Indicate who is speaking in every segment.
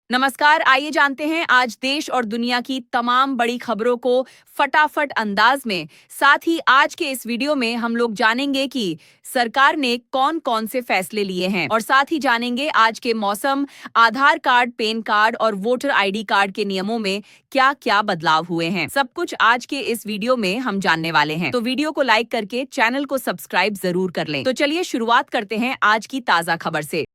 Speaker 1: नमस्कार, आइए जानते हैं आज देश और दुनिया की तमाम बड़ी खबरों को फटाफट अंदाज में। साथ ही आज के इस वीडियो में हम लोग जानेंगे कि सरकार ने कौन कौन से फैसले लिए हैं और साथ ही जानेंगे आज के मौसम, आधार कार्ड, पैन कार्ड और वोटर आईडी कार्ड के नियमों में क्या क्या बदलाव हुए हैं। सब कुछ आज के इस वीडियो में हम जानने वाले हैं, तो वीडियो को लाइक करके चैनल को सब्सक्राइब जरूर कर लें। तो चलिए शुरुआत करते हैं आज की ताजा खबर से।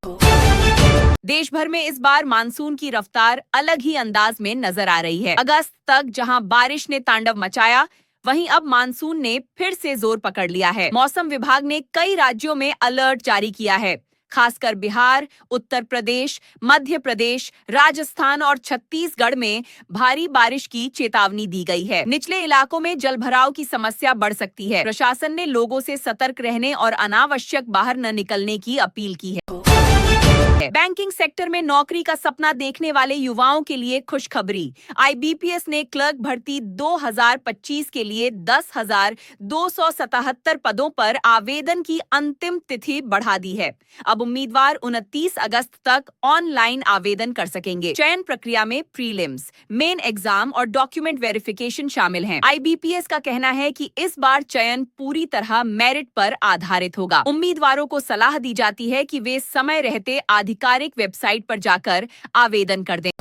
Speaker 1: देश भर में इस बार मानसून की रफ्तार अलग ही अंदाज में नजर आ रही है। अगस्त तक जहां बारिश ने तांडव मचाया, वहीं अब मानसून ने फिर से जोर पकड़ लिया है। मौसम विभाग ने कई राज्यों में अलर्ट जारी किया है। खासकर बिहार, उत्तर प्रदेश, मध्य प्रदेश, राजस्थान और छत्तीसगढ़ में भारी बारिश की चेतावनी दी गई है। निचले इलाकों में जलभराव की समस्या बढ़ सकती है। प्रशासन ने लोगों से सतर्क रहने और अनावश्यक बाहर न निकलने की अपील की है। बैंकिंग सेक्टर में नौकरी का सपना देखने वाले युवाओं के लिए खुशखबरी। आईबीपीएस ने क्लर्क भर्ती 2025 के लिए 10,277 पदों पर आवेदन की अंतिम तिथि बढ़ा दी है। अब उम्मीदवार 29 अगस्त तक ऑनलाइन आवेदन कर सकेंगे। चयन प्रक्रिया में प्रीलिम्स, मेन एग्जाम और डॉक्यूमेंट वेरिफिकेशन शामिल हैं। आईबीपीएस का कहना है कि इस बार चयन पूरी तरह मेरिट पर आधारित होगा। उम्मीदवारों को सलाह दी जाती है कि वे समय रहते आधिकारिक वेबसाइट पर जाकर आवेदन कर दें।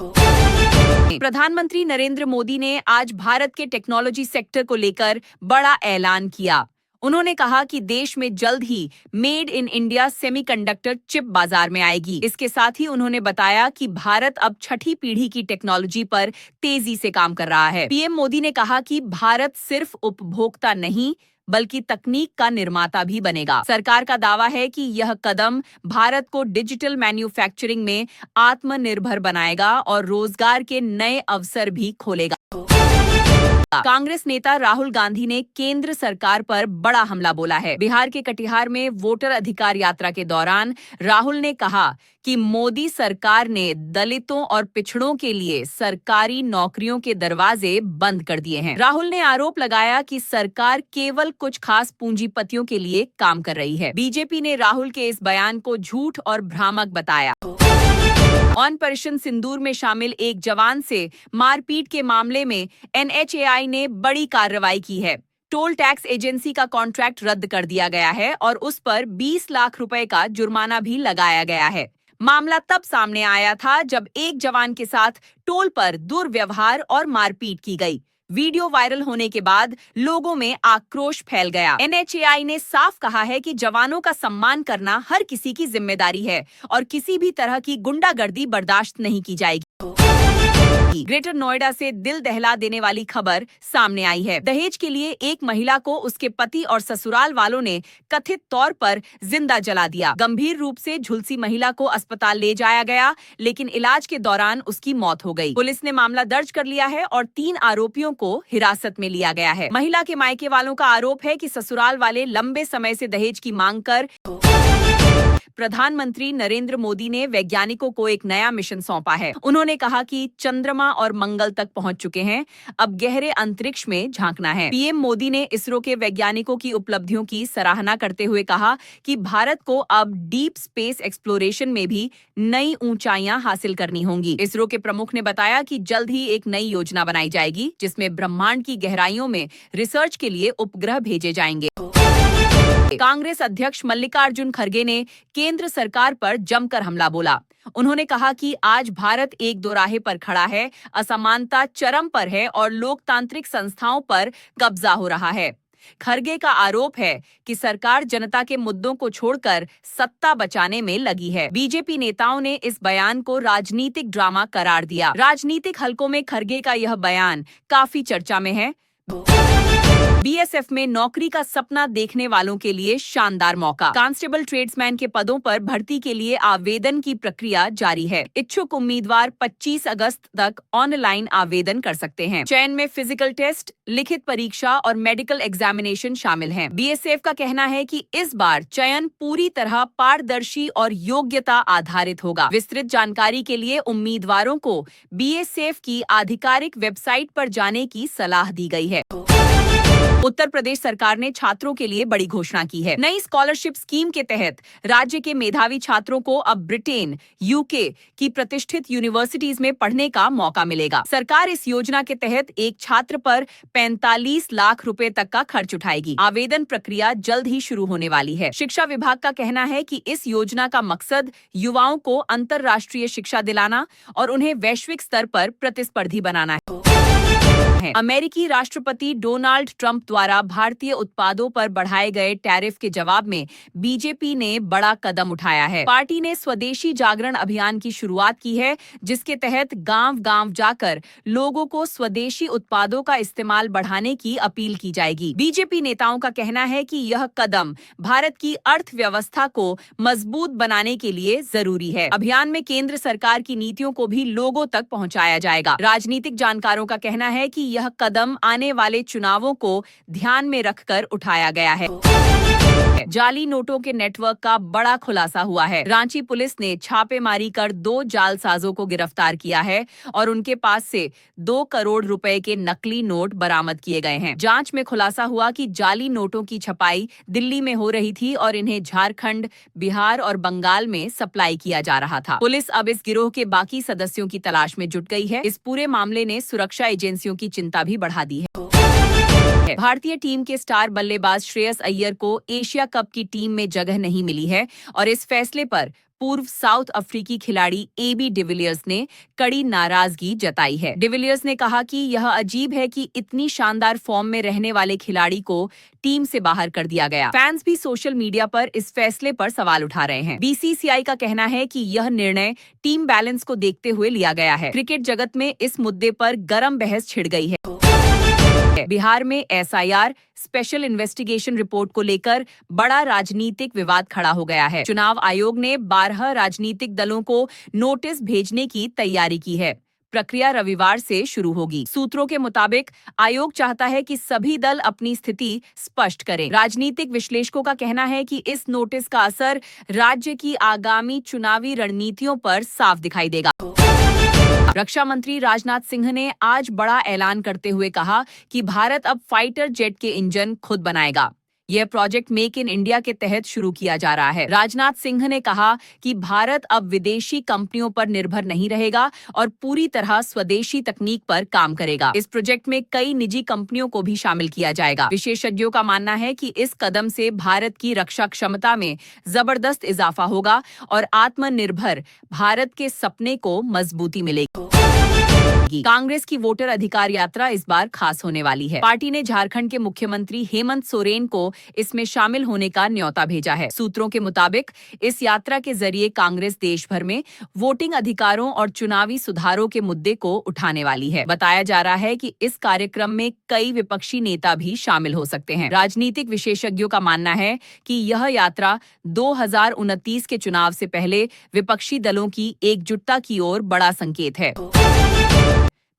Speaker 1: प्रधानमंत्री नरेंद्र मोदी ने आज भारत के टेक्नोलॉजी सेक्टर को लेकर बड़ा ऐलान किया। उन्होंने कहा कि देश में जल्द he made in India semiconductor chip बाजार में आएगी। इसके साथ ही उन्होंने बताया कि भारत अब छठी पीढ़ी की टेक्नोलॉजी पर तेजी से काम कर रहा है। पीएम मोदी ने कहा कि भारत सिर्फ उपभोक्ता नहीं बल्कि तकनीक का निर्माता भी बनेगा। सरकार का दावा है कि यह कदम भारत को डिजिटल मैन्युफैक्चरिंग में आत्मनिर्भर बनाएगा और रोजगार के नए अवसर भी खोलेगा। कांग्रेस नेता राहुल गांधी ने केंद्र सरकार पर बड़ा हमला बोला है। बिहार के कटिहार में वोटर अधिकार यात्रा के दौरान राहुल ने कहा कि मोदी सरकार ने दलितों और पिछड़ों के लिए सरकारी नौकरियों के दरवाजे बंद कर दिए हैं। राहुल ने आरोप लगाया कि सरकार केवल कुछ खास पूंजीपतियों के लिए काम कर रही है। बीजेपी ने राहुल के इस बयान को झूठ और भ्रामक बताया। ऑपरेशन सिंदूर में शामिल एक जवान से मारपीट के मामले में एनएचएआई ने बड़ी कार्रवाई की है। टोल टैक्स एजेंसी का कॉन्ट्रैक्ट रद्द कर दिया गया है और उस पर 20 लाख रुपए का जुर्माना भी लगाया गया है। मामला तब सामने आया था जब एक जवान के साथ टोल पर दुर्व्यवहार और मारपीट की गई। वीडियो वायरल होने के बाद लोगों में आक्रोश फैल गया। एनएचएआई ने साफ कहा है कि जवानों का सम्मान करना हर किसी की जिम्मेदारी है और किसी भी तरह की गुंडागर्दी बर्दाश्त नहीं की जाएगी। ग्रेटर नोएडा से दिल दहला देने वाली खबर सामने आई है। दहेज के लिए एक महिला को उसके पति और ससुराल वालों ने कथित तौर पर जिंदा जला दिया। गंभीर रूप से झुलसी महिला को अस्पताल ले जाया गया, लेकिन इलाज के दौरान उसकी मौत हो गई। पुलिस ने मामला दर्ज कर लिया है और 3 आरोपियों को हिरासत में लिया गया है। महिला के मायके वालों का आरोप है कि ससुराल वाले लंबे समय से दहेज की मांग कर प्रधानमंत्री नरेंद्र मोदी ने वैज्ञानिकों को एक नया मिशन सौंपा है। उन्होंने कहा कि चंद्रमा और मंगल तक पहुंच चुके हैं, अब गहरे अंतरिक्ष में झांकना है। पीएम मोदी ने इसरो के वैज्ञानिकों की उपलब्धियों की सराहना करते हुए कहा कि भारत को अब डीप स्पेस एक्सप्लोरेशन में भी नई ऊंचाइयां हासिल करनी होंगी। इसरो के प्रमुख ने बताया कि जल्द ही एक नई योजना बनाई जाएगी जिसमें ब्रह्मांड की गहराइयों में रिसर्च के लिए उपग्रह भेजे जाएंगे। कांग्रेस अध्यक्ष मल्लिकार्जुन खड़गे ने केंद्र सरकार पर जमकर हमला बोला। उन्होंने कहा कि आज भारत एक दोराहे पर खड़ा है, असमानता चरम पर है और लोकतांत्रिक संस्थाओं पर कब्जा हो रहा है। खड़गे का आरोप है कि सरकार जनता के मुद्दों को छोड़कर सत्ता बचाने में लगी है। बीजेपी नेताओं ने इस बयान को राजनीतिक ड्रामा करार दिया। राजनीतिक हलकों में खड़गे का यह बयान काफी चर्चा में है। बीएसएफ में नौकरी का सपना देखने वालों के लिए शानदार मौका। कांस्टेबल ट्रेड्समैन के पदों पर भर्ती के लिए आवेदन की प्रक्रिया जारी है। इच्छुक उम्मीदवार 25 अगस्त तक ऑनलाइन आवेदन कर सकते हैं। चयन में फिजिकल टेस्ट, लिखित परीक्षा और मेडिकल एग्जामिनेशन शामिल हैं। बीएसएफ का कहना है कि इस बार चयन पूरी तरह पारदर्शी और योग्यता आधारित होगा। विस्तृत जानकारी के लिए उम्मीदवारों को बीएसएफ की आधिकारिक वेबसाइट पर जाने की सलाह दी गई है। उत्तर प्रदेश सरकार ने छात्रों के लिए बड़ी घोषणा की है। नई स्कॉलरशिप स्कीम के तहत राज्य के मेधावी छात्रों को अब ब्रिटेन, यूके की प्रतिष्ठित यूनिवर्सिटीज में पढ़ने का मौका मिलेगा। सरकार इस योजना के तहत एक छात्र पर 45 लाख रुपए तक का खर्च उठाएगी। आवेदन प्रक्रिया जल्द ही शुरू होने वाली है। शिक्षा विभाग का कहना है कि इस योजना का मकसद युवाओं को अंतर्राष्ट्रीय शिक्षा दिलाना और उन्हें वैश्विक स्तर पर प्रतिस्पर्धी बनाना है। अमेरिकी राष्ट्रपति डोनाल्ड ट्रंप द्वारा भारतीय उत्पादों पर बढ़ाए गए टैरिफ के जवाब में बीजेपी ने बड़ा कदम उठाया है। पार्टी ने स्वदेशी जागरण अभियान की शुरुआत की है, जिसके तहत गांव-गांव जाकर लोगों को स्वदेशी उत्पादों का इस्तेमाल बढ़ाने की अपील की जाएगी। बीजेपी नेताओं का कहना है कि यह कदम भारत की अर्थव्यवस्था को मजबूत बनाने के लिए जरूरी है। अभियान में केंद्र सरकार की नीतियों को भी लोगों तक पहुंचाया जाएगा। राजनीतिक जानकारों का कहना है कि यह कदम आने वाले चुनावों को ध्यान में रखकर उठाया गया है। जाली नोटों के नेटवर्क का बड़ा खुलासा हुआ है। रांची पुलिस ने छापेमारी कर 2 जालसाजों को गिरफ्तार किया है और उनके पास से 2 करोड़ रुपए के नकली नोट बरामद किए गए हैं। जांच में खुलासा हुआ कि जाली नोटों की छपाई दिल्ली में हो रही थी और इन्हें झारखंड, बिहार और बंगाल में सप्लाई किया जा रहा था। पुलिस अब इस गिरोह के बाकी सदस्यों की तलाश में जुट गई है। इस पूरे मामले ने सुरक्षा एजेंसियों की चिंता भी बढ़ा दी है। भारतीय टीम के स्टार बल्लेबाज श्रेयस अय्यर को एशिया कप की टीम में जगह नहीं मिली है और इस फैसले पर पूर्व साउथ अफ्रीकी खिलाड़ी एबी डिविलियर्स ने कड़ी नाराजगी जताई है। डिविलियर्स ने कहा कि यह अजीब है कि इतनी शानदार फॉर्म में रहने वाले खिलाड़ी को टीम से बाहर कर दिया गया। फैंस भी सोशल मीडिया पर इस फैसले पर सवाल उठा रहे हैं। बीसीसीआई का कहना है कि यह निर्णय टीम बैलेंस को देखते हुए लिया गया है। क्रिकेट जगत में इस मुद्दे पर गर्म बहस छिड़ गई है। बिहार में एसआईआर स्पेशल इन्वेस्टिगेशन रिपोर्ट को लेकर बड़ा राजनीतिक विवाद खड़ा हो गया है। चुनाव आयोग ने 12 राजनीतिक दलों को नोटिस भेजने की तैयारी की है। प्रक्रिया रविवार से शुरू होगी। सूत्रों के मुताबिक आयोग चाहता है कि सभी दल अपनी स्थिति स्पष्ट करें। राजनीतिक विश्लेषकों का कहना है कि इस नोटिस का असर राज्य की आगामी चुनावी रणनीतियों पर साफ दिखाई देगा। रक्षा मंत्री राजनाथ सिंह ने आज बड़ा ऐलान करते हुए कहा कि भारत अब फाइटर जेट के इंजन खुद बनाएगा। यह प्रोजेक्ट मेक इन इंडिया के तहत शुरू किया जा रहा है। राजनाथ सिंह ने कहा कि भारत अब विदेशी कंपनियों पर निर्भर नहीं रहेगा और पूरी तरह स्वदेशी तकनीक पर काम करेगा। इस प्रोजेक्ट में कई निजी कंपनियों को भी शामिल किया जाएगा। विशेषज्ञों का मानना है कि इस कदम से भारत की रक्षा क्षमता में जबरदस्त इजाफा होगा और आत्मनिर्भर भारत के सपने को मजबूती मिलेगी। कांग्रेस की वोटर अधिकार यात्रा इस बार खास होने वाली है। पार्टी ने झारखंड के मुख्यमंत्री हेमंत सोरेन को इसमें शामिल होने का न्योता भेजा है। सूत्रों के मुताबिक इस यात्रा के जरिए कांग्रेस देश भर में वोटिंग अधिकारों और चुनावी सुधारों के मुद्दे को उठाने वाली है। बताया जा रहा है कि इस कार्यक्रम में कई विपक्षी नेता भी शामिल हो सकते हैं। राजनीतिक विशेषज्ञों का मानना है कि यह यात्रा 2029 के चुनाव से पहले विपक्षी दलों की एकजुटता की ओर बड़ा संकेत है।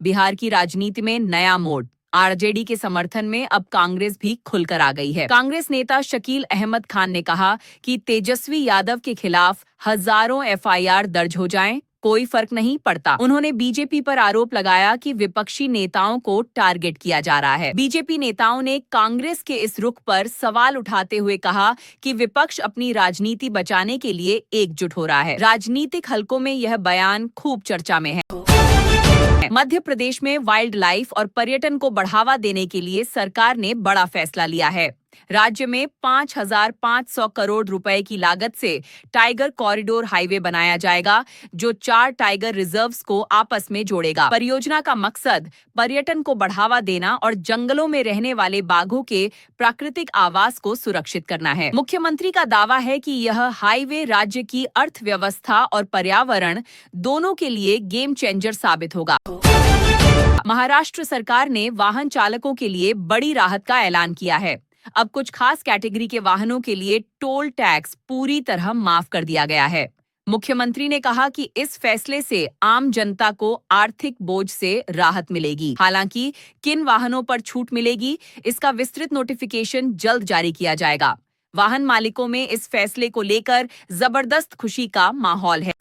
Speaker 1: बिहार की राजनीति में नया मोड़। आरजेडी के समर्थन में अब कांग्रेस भी खुलकर आ गई है। कांग्रेस नेता शकील अहमद खान ने कहा कि तेजस्वी यादव के खिलाफ हजारों एफआईआर दर्ज हो जाएं, कोई फर्क नहीं पड़ता। उन्होंने बीजेपी पर आरोप लगाया कि विपक्षी नेताओं को टारगेट किया जा रहा है। बीजेपी नेताओं ने कांग्रेस के इस रुख पर सवाल उठाते हुए कहा कि विपक्ष अपनी राजनीति बचाने के लिए एकजुट हो रहा है। राजनीतिक हलकों में यह बयान खूब चर्चा में है। मध्य प्रदेश में वाइल्ड लाइफ और पर्यटन को बढ़ावा देने के लिए सरकार ने बड़ा फैसला लिया है। राज्य में 5,500 करोड़ रुपए की लागत से टाइगर कॉरिडोर हाईवे बनाया जाएगा, जो 4 टाइगर रिजर्व्स को आपस में जोड़ेगा। परियोजना का मकसद पर्यटन को बढ़ावा देना और जंगलों में रहने वाले बाघों के प्राकृतिक आवास को सुरक्षित करना है। मुख्यमंत्री का दावा है कि यह हाईवे राज्य की अर्थव्यवस्था और पर्यावरण दोनों के लिए गेम चेंजर साबित होगा। महाराष्ट्र सरकार ने वाहन चालकों के लिए बड़ी राहत का ऐलान किया है। अब कुछ खास कैटेगरी के वाहनों के लिए टोल टैक्स पूरी तरह माफ कर दिया गया है। मुख्यमंत्री ने कहा कि इस फैसले से आम जनता को आर्थिक बोझ से राहत मिलेगी। हालांकि किन वाहनों पर छूट मिलेगी, इसका विस्तृत नोटिफिकेशन जल्द जारी किया जाएगा। वाहन मालिकों में इस फैसले को लेकर जबरदस्त खुशी का माहौल है।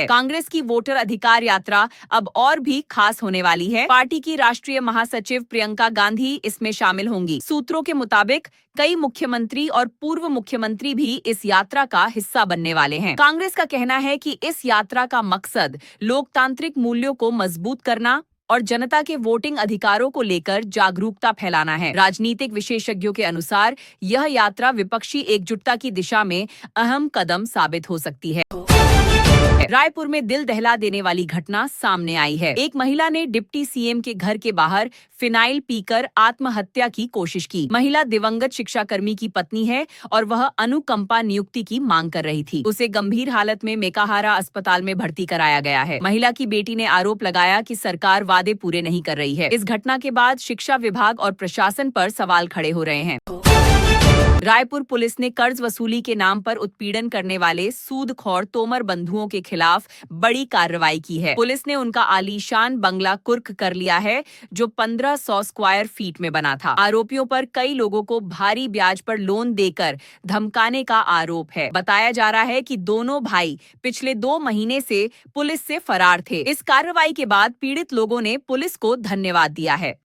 Speaker 1: कांग्रेस की वोटर अधिकार यात्रा अब और भी खास होने वाली है। पार्टी की राष्ट्रीय महासचिव प्रियंका गांधी इसमें शामिल होंगी। सूत्रों के मुताबिक कई मुख्यमंत्री और पूर्व मुख्यमंत्री भी इस यात्रा का हिस्सा बनने वाले हैं। कांग्रेस का कहना है कि इस यात्रा का मकसद लोकतांत्रिक मूल्यों को मजबूत करना और जनता के वोटिंग अधिकारों को लेकर जागरूकता फैलाना है। राजनीतिक विशेषज्ञों के अनुसार यह यात्रा विपक्षी एकजुटता की दिशा में अहम कदम साबित हो सकती है। रायपुर में दिल दहला देने वाली घटना सामने आई है। एक महिला ने डिप्टी सीएम के घर के बाहर फिनाइल पीकर आत्महत्या की कोशिश की। महिला दिवंगत शिक्षाकर्मी की पत्नी है और वह अनुकंपा नियुक्ति की मांग कर रही थी। उसे गंभीर हालत में मेकाहारा अस्पताल में भर्ती कराया गया है। महिला की बेटी ने आरोप लगाया कि सरकार वादे पूरे नहीं कर रही है। इस घटना के बाद शिक्षा विभाग और प्रशासन पर सवाल खड़े हो रहे हैं। रायपुर पुलिस ने कर्ज वसूली के नाम पर उत्पीड़न करने वाले सूदखोर तोमर बंधुओं के खिलाफ बड़ी कार्रवाई की है। पुलिस ने उनका आलीशान बंगला कुर्क कर लिया है, जो 1500 स्क्वायर फीट में बना था। आरोपियों पर कई लोगों को भारी ब्याज पर लोन देकर धमकाने का आरोप है। बताया जा रहा है कि दोनों भाई पिछले 2 महीने से पुलिस से फरार थे। इस कार्रवाई के बाद पीड़ित लोगों ने पुलिस को धन्यवाद दिया है।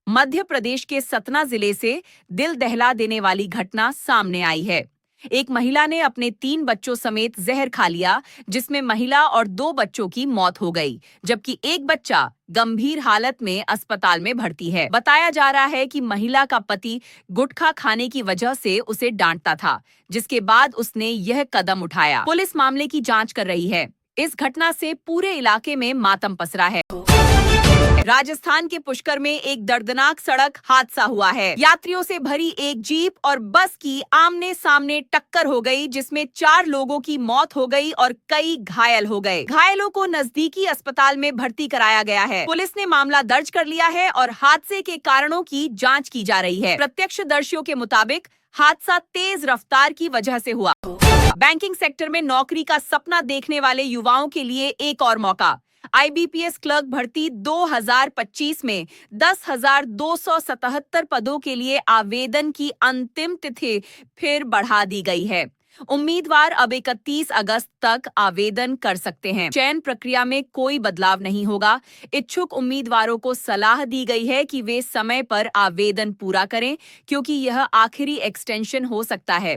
Speaker 1: मध्य प्रदेश के सतना जिले से दिल दहला देने वाली घटना सामने आई है। एक महिला ने अपने 3 बच्चों समेत जहर खा लिया, जिसमें महिला और 2 बच्चों की मौत हो गई, जबकि एक बच्चा गंभीर हालत में अस्पताल में भर्ती है। बताया जा रहा है कि महिला का पति गुटखा खाने की वजह से उसे डांटता था, जिसके बाद उसने यह कदम उठाया। पुलिस मामले की जांच कर रही है। इस घटना से पूरे इलाके में मातम पसरा है। राजस्थान के पुष्कर में एक दर्दनाक सड़क हादसा हुआ है। यात्रियों से भरी एक जीप और बस की आमने सामने टक्कर हो गई, जिसमें 4 लोगों की मौत हो गई और कई घायल हो गए। घायलों को नजदीकी अस्पताल में भर्ती कराया गया है। पुलिस ने मामला दर्ज कर लिया है और हादसे के कारणों की जांच की जा रही है। प्रत्यक्षदर्शियों के मुताबिक हादसा तेज रफ्तार की वजह से हुआ। बैंकिंग सेक्टर में नौकरी का सपना देखने वाले युवाओं के लिए एक और मौका। IBPS क्लर्क भर्ती 2025 में 10,277 पदों के लिए आवेदन की अंतिम तिथि फिर बढ़ा दी गई है। उम्मीदवार अब 31 अगस्त तक आवेदन कर सकते हैं। चयन प्रक्रिया में कोई बदलाव नहीं होगा। इच्छुक उम्मीदवारों को सलाह दी गई है कि वे समय पर आवेदन पूरा करें, क्योंकि यह आखिरी एक्सटेंशन हो सकता है।